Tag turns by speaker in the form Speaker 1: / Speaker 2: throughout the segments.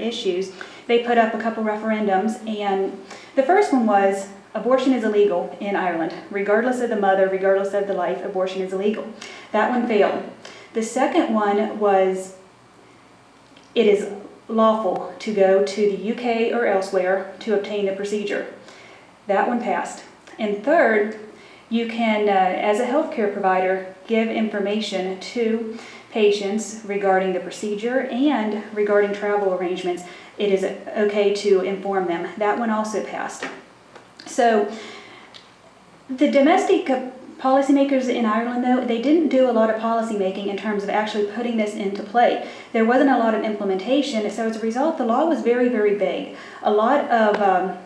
Speaker 1: issues, they put up a couple referendums, and the first one was abortion is illegal in Ireland. Regardless of the mother, regardless of the life, abortion is illegal. That one failed. The second one was it is lawful to go to the UK or elsewhere to obtain the procedure. That one passed. And third, you can, as a healthcare provider, give information to patients regarding the procedure and regarding travel arrangements. It is okay to inform them. That one also passed. So the domestic policymakers in Ireland, though, they didn't do a lot of policy making in terms of actually putting this into play. There wasn't a lot of implementation, so as a result, the law was very, very vague. A lot of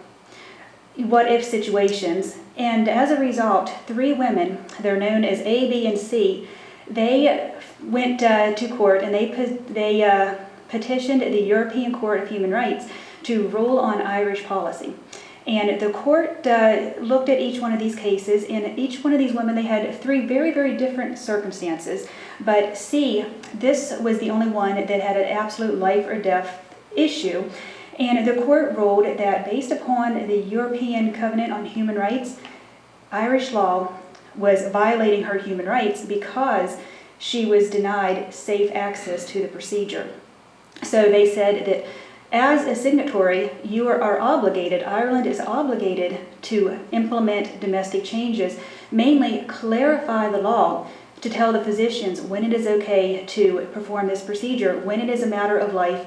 Speaker 1: what-if situations, and as a result, 3 women, they're known as A, B, and C, they went to court and they petitioned the European Court of Human Rights to rule on Irish policy. And the court looked at each one of these cases, and each one of these women, they had 3 very, very different circumstances. But C, this was the only one that had an absolute life or death issue. And the court ruled that based upon the European Covenant on Human Rights, Irish law was violating her human rights because she was denied safe access to the procedure. So they said that as a signatory, you are obligated, Ireland is obligated to implement domestic changes, mainly clarify the law to tell the physicians when it is okay to perform this procedure, when it is a matter of life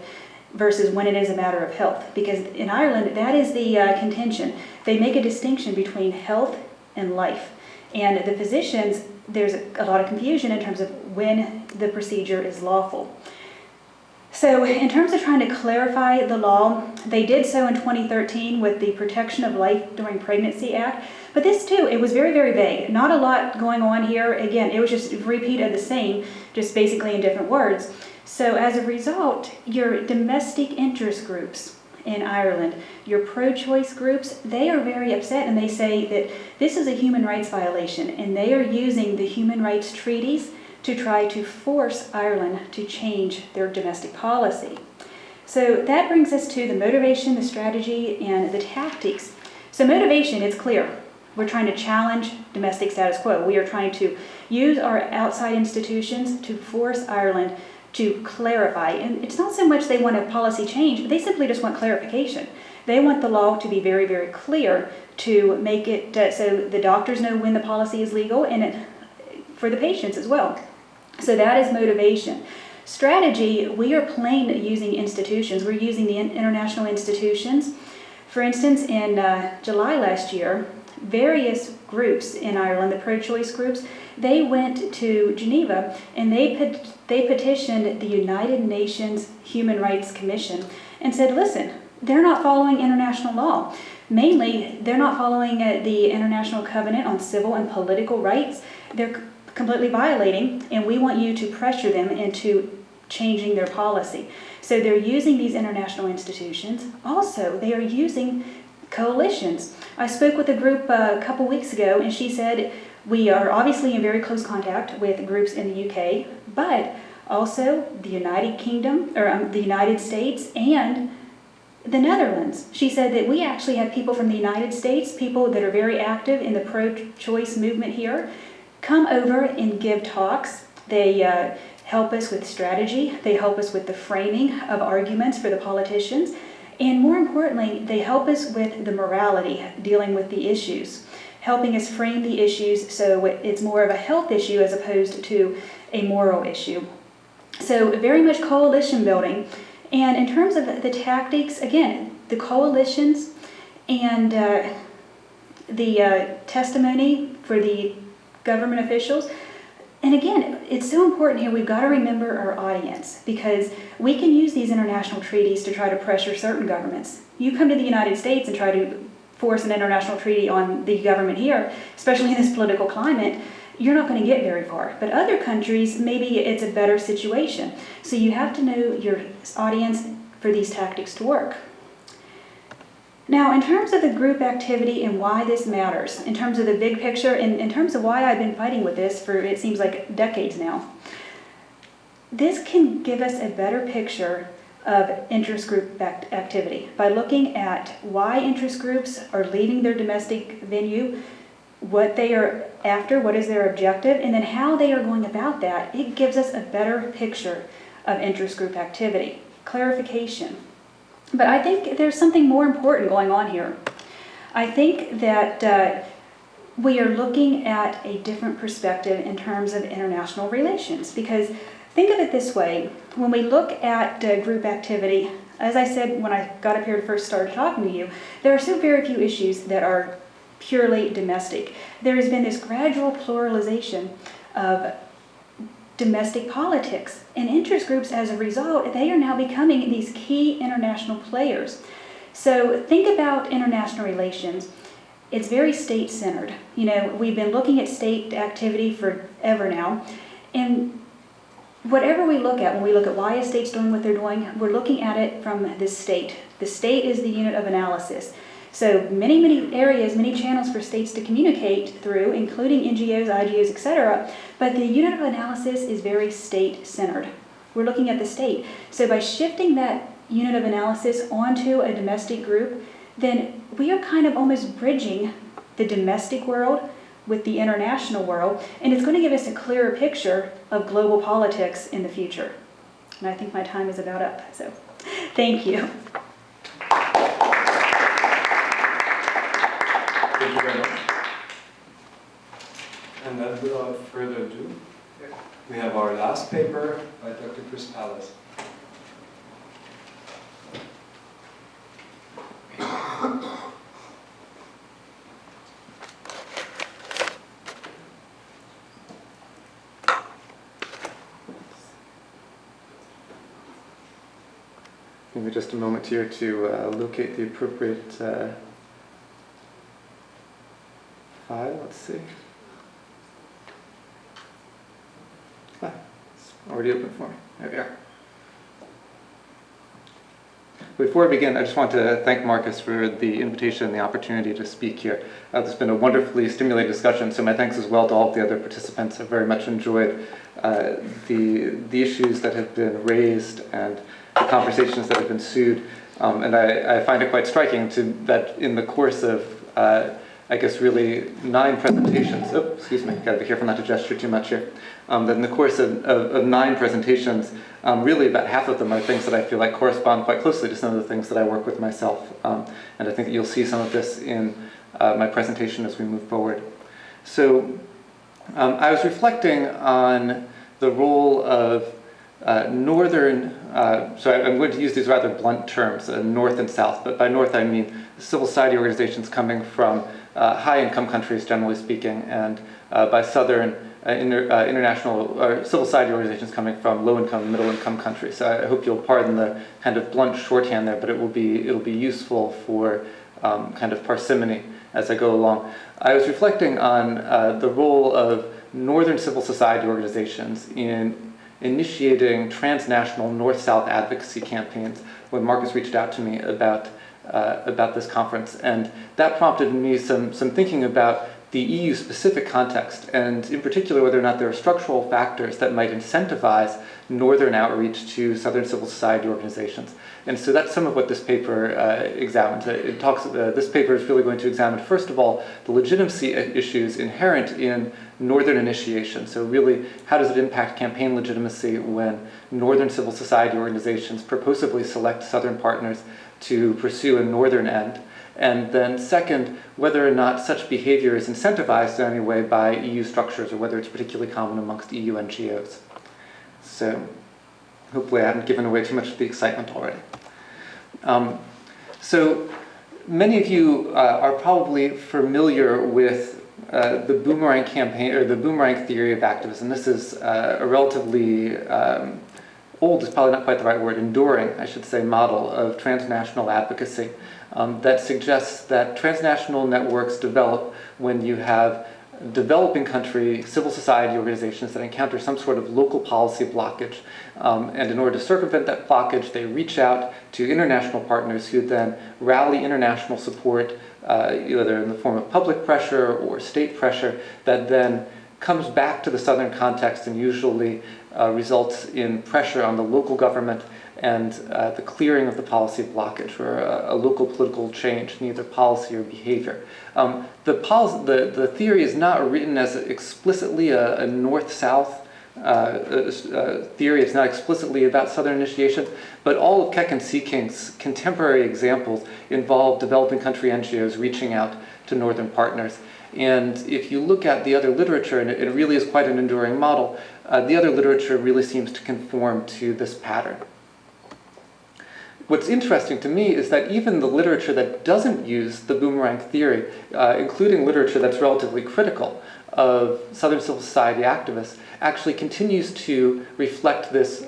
Speaker 1: versus when it is a matter of health. Because in Ireland, that is the contention. They make a distinction between health and life. And the physicians, there's a lot of confusion in terms of when the procedure is lawful. So in terms of trying to clarify the law, they did so in 2013 with the Protection of Life During Pregnancy Act. But this too, it was very, very vague. Not a lot going on here. Again, it was just a repeat of the same, just basically in different words. So as a result, your domestic interest groups in Ireland, your pro-choice groups, they are very upset, and they say that this is a human rights violation, and they are using the human rights treaties to try to force Ireland to change their domestic policy. So that brings us to the motivation, the strategy, and the tactics. So motivation, it's clear. We're trying to challenge domestic status quo. We are trying to use our outside institutions to force Ireland to clarify. And it's not so much they want a policy change, they simply just want clarification. They want the law to be very, very clear to make it so the doctors know when the policy is legal, and for the patients as well. So that is motivation. Strategy, we are plain using institutions. We're using the international institutions. For instance, in July last year, various groups in Ireland, the pro-choice groups, they went to Geneva and they petitioned the United Nations Human Rights Commission and said, listen, they're not following international law. Mainly, they're not following the International Covenant on Civil and Political Rights. They're completely violating, and we want you to pressure them into changing their policy. So they're using these international institutions. Also, they are using coalitions. I spoke with a group a couple weeks ago, and she said, we are obviously in very close contact with groups in the UK, but also the United Kingdom, or the United States, and the Netherlands. She said that we actually have people from the United States, people that are very active in the pro-choice movement here, come over and give talks. They help us with strategy. They help us with the framing of arguments for the politicians. And more importantly, they help us with the morality, dealing with the issues, helping us frame the issues so it's more of a health issue as opposed to a moral issue. So very much coalition building. And in terms of the tactics, again, the coalitions and the testimony for the government officials. And again, it's so important here, we've got to remember our audience, because we can use these international treaties to try to pressure certain governments. You come to the United States and try to force an international treaty on the government here, especially in this political climate, you're not going to get very far. But other countries, maybe it's a better situation. So you have to know your audience for these tactics to work. Now, in terms of the group activity and why this matters, in terms of the big picture, and in terms of why I've been fighting with this for, it seems like, decades now, this can give us a better picture of interest group activity. By looking at why interest groups are leaving their domestic venue, what they are after, what is their objective, and then how they are going about that, it gives us a better picture of interest group activity. Clarification. But I think there's something more important going on here. I think that we are looking at a different perspective in terms of international relations, because think of it this way: when we look at group activity, as I said when I got up here to first start talking to you, there are so very few issues that are purely domestic. There has been this gradual pluralization of domestic politics, and interest groups, as a result, they are now becoming these key international players. So think about international relations. It's very state-centered. You know, we've been looking at state activity forever now, and whatever we look at, when we look at why a state's doing what they're doing, we're looking at it from the state. The state is the unit of analysis. So many areas, many channels for states to communicate through, including NGOs, IGOs, etc. But the unit of analysis is very state-centered. We're looking at the state. So by shifting that unit of analysis onto a domestic group, then we are kind of almost bridging the domestic world with the international world, and it's going to give us a clearer picture of global politics in the future. And I think my time is about up, so thank you.
Speaker 2: Thank you very much. And then without further ado, we have our last paper by Dr. Chris Pallas.
Speaker 3: Give me just a moment here to locate the appropriate file. Let's see. It's already open for me. There we are. Before I begin, I just want to thank Marcus for the invitation and the opportunity to speak here. It's been a wonderfully stimulating discussion, so my thanks as well to all of the other participants. I've very much enjoyed the issues that have been raised and the conversations that have ensued. And I find it quite striking that in the course of, I guess, really 9 presentations, gotta be careful not to gesture too much here, that in the course of 9 presentations, really about half of them are things that I feel like correspond quite closely to some of the things that I work with myself. And I think that you'll see some of this in my presentation as we move forward. So I was reflecting on the role of northern, so I'm going to use these rather blunt terms, North and South, but by North I mean civil society organizations coming from high-income countries, generally speaking, and by Southern, international or civil society organizations coming from low-income, middle-income countries. So I hope you'll pardon the kind of blunt shorthand there, but it'll be useful for kind of parsimony as I go along. I was reflecting on the role of northern civil society organizations in initiating transnational North-South advocacy campaigns when Marcus reached out to me about this conference, and that prompted me some thinking about the EU-specific context, and in particular whether or not there are structural factors that might incentivize northern outreach to southern civil society organizations. And so that's some of what this paper examines. This paper is really going to examine, first of all, the legitimacy issues inherent in northern initiation. So really, how does it impact campaign legitimacy when northern civil society organizations purposefully select southern partners to pursue a northern end? And then second, whether or not such behavior is incentivized in any way by EU structures, or whether it's particularly common amongst EU NGOs. So hopefully I haven't given away too much of the excitement already. So many of you are probably familiar with the Boomerang campaign, or the Boomerang Theory of activism. This is a relatively old is probably not quite the right word, enduring, I should say, model of transnational advocacy that suggests that transnational networks develop when you have developing country civil society organizations that encounter some sort of local policy blockage. And in order to circumvent that blockage, they reach out to international partners who then rally international support, either in the form of public pressure or state pressure, that then comes back to the southern context and usually results in pressure on the local government and the clearing of the policy blockage, or a local political change in either policy or behavior. The theory is not written as explicitly a North-South theory. It's not explicitly about Southern initiation, but all of Keck and Seeking's contemporary examples involve developing country NGOs reaching out to Northern partners. And if you look at the other literature, and it really is quite an enduring model, the other literature really seems to conform to this pattern. What's interesting to me is that even the literature that doesn't use the Boomerang Theory, including literature that's relatively critical of Southern civil society activists, actually continues to reflect this,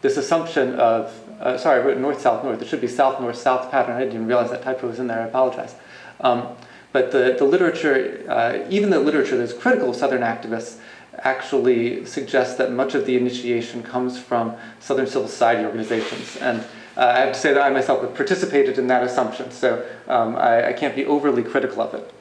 Speaker 3: this assumption of, sorry, I wrote North-South-North. It should be South-North-South pattern. I didn't even realize that typo was in there. I apologize. But the literature, even the literature that's critical of Southern activists, actually suggests that much of the initiation comes from Southern civil society organizations. And I have to say that I myself have participated in that assumption, so I can't be overly critical of it.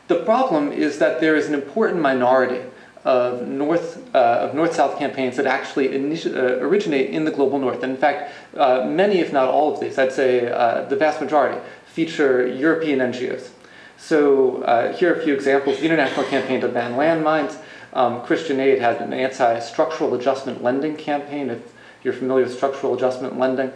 Speaker 3: The problem is that there is an important minority of North-South campaigns that actually originate in the global North. And in fact, many, if not all of these, I'd say the vast majority, feature European NGOs. So here are a few examples. The International Campaign to Ban Landmines. Christian Aid had an anti-structural adjustment lending campaign, if you're familiar with structural adjustment lending.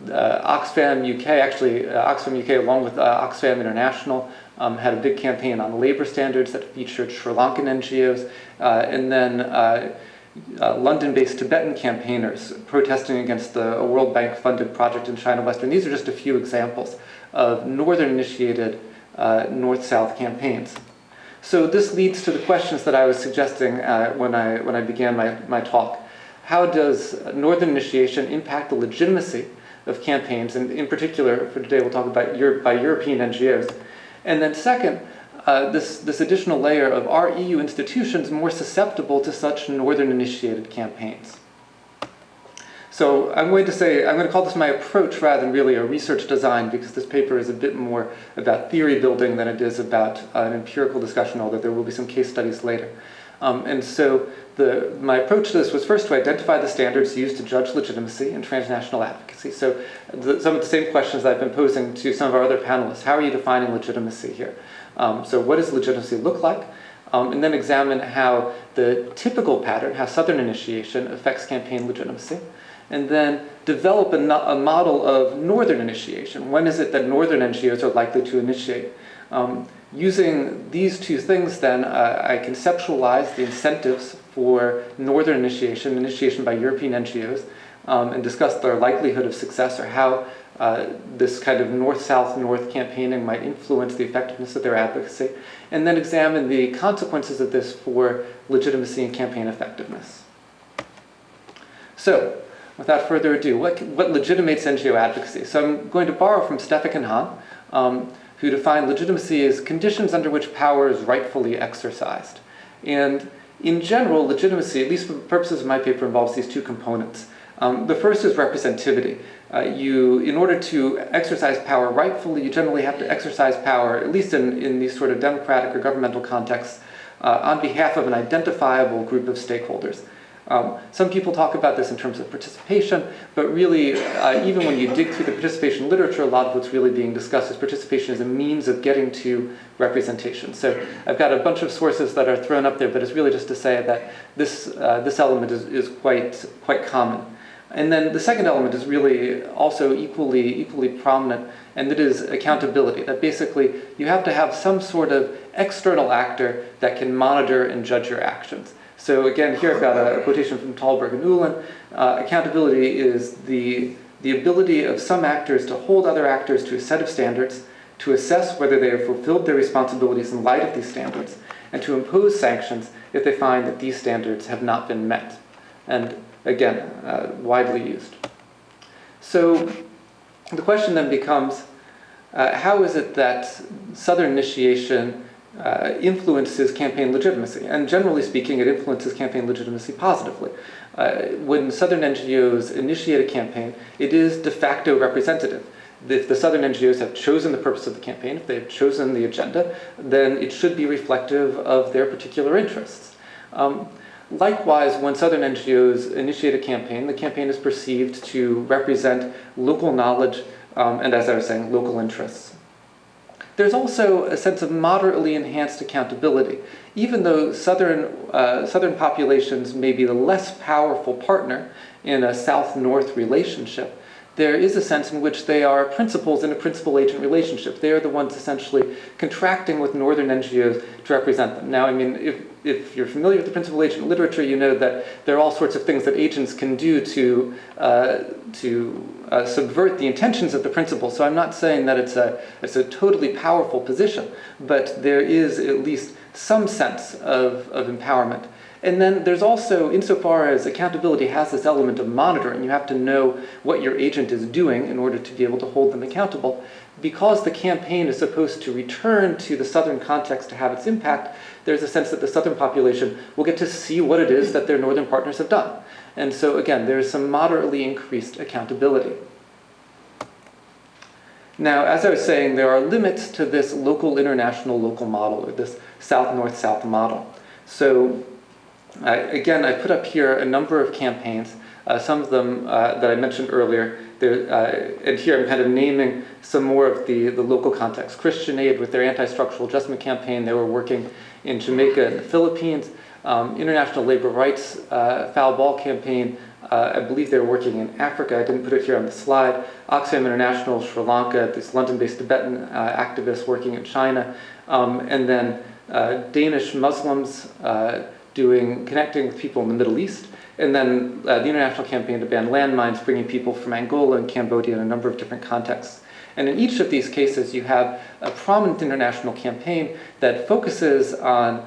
Speaker 3: Oxfam UK, actually Oxfam UK along with Oxfam International had a big campaign on labor standards that featured Sri Lankan NGOs. And then London-based Tibetan campaigners protesting against a World Bank-funded project in China Western. These are just a few examples of Northern-initiated North-South campaigns. So this leads to the questions that I was suggesting when I began my talk. How does Northern initiation impact the legitimacy of campaigns? And in particular, for today, we'll talk about by European NGOs. And then second, this additional layer of, are EU institutions more susceptible to such Northern-initiated campaigns? So I'm going to call this my approach rather than really a research design, because this paper is a bit more about theory building than it is about an empirical discussion, although there will be some case studies later. And so my approach to this was first to identify the standards used to judge legitimacy and transnational advocacy. So some of the same questions that I've been posing to some of our other panelists. How are you defining legitimacy here? So what does legitimacy look like? And then examine how the typical pattern, how Southern initiation affects campaign legitimacy. And then develop a model of Northern initiation. When is it that Northern NGOs are likely to initiate? Using these two things, then, I conceptualized the incentives for Northern initiation by European NGOs, and discussed their likelihood of success, or how this kind of North-South-North campaigning might influence the effectiveness of their advocacy, and then examine the consequences of this for legitimacy and campaign effectiveness. So, without further ado, what legitimates NGO advocacy? So I'm going to borrow from Stefik and Hahn, who define legitimacy as conditions under which power is rightfully exercised. And in general, legitimacy, at least for the purposes of my paper, involves these two components. The first is representativity. In order to exercise power rightfully, you generally have to exercise power, at least in these sort of democratic or governmental contexts, on behalf of an identifiable group of stakeholders. Some people talk about this in terms of participation, but really, even when you dig through the participation literature, a lot of what's really being discussed is participation as a means of getting to representation. So I've got a bunch of sources that are thrown up there, but it's really just to say that this element is quite common. And then the second element is really also equally prominent, and that is accountability. That basically you have to have some sort of external actor that can monitor and judge your actions. So again, here I've got a quotation from Thalberg and Uhlin. Accountability is the ability of some actors to hold other actors to a set of standards, to assess whether they have fulfilled their responsibilities in light of these standards, and to impose sanctions if they find that these standards have not been met. And again, widely used. So the question then becomes, how is it that Southern initiation influences campaign legitimacy? And generally speaking, it influences campaign legitimacy positively. When Southern NGOs initiate a campaign, it is de facto representative. If the Southern NGOs have chosen the purpose of the campaign, if they've chosen the agenda, then it should be reflective of their particular interests. Likewise, when Southern NGOs initiate a campaign, the campaign is perceived to represent local knowledge and, as I was saying, local interests. There's also a sense of moderately enhanced accountability. Even though Southern populations may be the less powerful partner in a South-North relationship, there is a sense in which they are principals in a principal-agent relationship. They are the ones essentially contracting with Northern NGOs to represent them. Now, I mean, if you're familiar with the principal-agent literature, you know that there are all sorts of things that agents can do to subvert the intentions of the principal. So I'm not saying that it's a totally powerful position, but there is at least some sense of empowerment. And then there's also, insofar as accountability has this element of monitoring, you have to know what your agent is doing in order to be able to hold them accountable. Because the campaign is supposed to return to the Southern context to have its impact, there's a sense that the Southern population will get to see what it is that their Northern partners have done. And so again, there's some moderately increased accountability. Now, as I was saying, there are limits to this local, international, local model, or this South-North-South model. So again, I put up here a number of campaigns, some of them that I mentioned earlier. And here I'm kind of naming some more of the local context. Christian Aid with their anti-structural adjustment campaign, they were working in Jamaica and the Philippines. International Labor Rights Foul Ball campaign, I believe they were working in Africa. I didn't put it here on the slide. Oxfam International, Sri Lanka, this London-based Tibetan activists working in China. And then Danish Muslims connecting with people in the Middle East, and then the international campaign to ban landmines, bringing people from Angola and Cambodia in a number of different contexts. And in each of these cases, you have a prominent international campaign that focuses on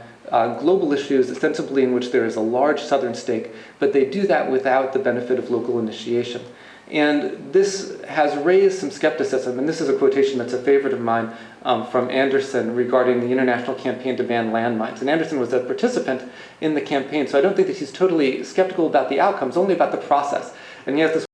Speaker 3: global issues, ostensibly in which there is a large Southern stake, but they do that without the benefit of local initiation. And this has raised some skepticism, and this is a quotation that's a favorite of mine from Anderson regarding the international campaign to ban landmines. And Anderson was a participant in the campaign, so I don't think that he's totally skeptical about the outcomes, only about the process. And he has this